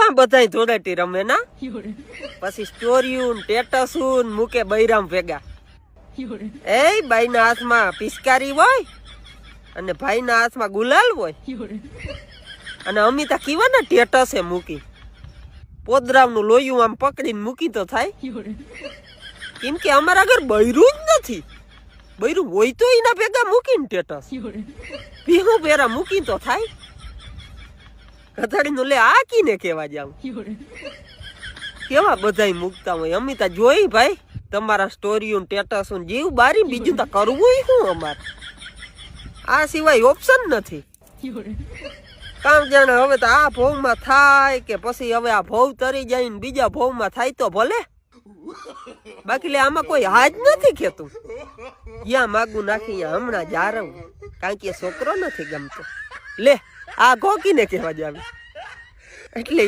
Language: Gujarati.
ક્યાં બધાય ધૂળેટી રમે ના પછી સ્ટોરીયું ટેટસું મૂકે બૈરામ ભેગા એ બાઈના હાથમાં પિચકારી હોય અને ભાઈના હાથમાં ગુલાલ હોય અને અમિતા કીવાના ટેટસે મૂકી પોદરાવનું લોયું આમ પકડીને મૂકી તો થાય કેમ કે અમારા ઘર બૈરું જ નથી બૈરું હોય તો એના ભેગા મૂકીને ટેટસ ભીહું પેરા મૂકી તો થાય કથાડીનું લે આ કીને કેવા જાવ કેવા બધાય મૂકતા હોય અમિતા જોઈ ભાઈ તમારા સ્ટોરીયું ટેટસું જીવ બારી બીજું તો કરવું શું અમારે આ સિવાય ઓપ્શન નથી કામ જાણે હવે તો આ ભવમાં થાય કે પછી હવે આ ભવ તરી જાય ને બીજા ભવમાં થાય તો ભલે બાકી લે આમાં કોઈ હાજ નથી કેતું ક્યાં માગું નાખી હમણાં જ આરવું કારણ કે છોકરો નથી ગમતો લે આ ગોકીને કહેવા જાવે એટલે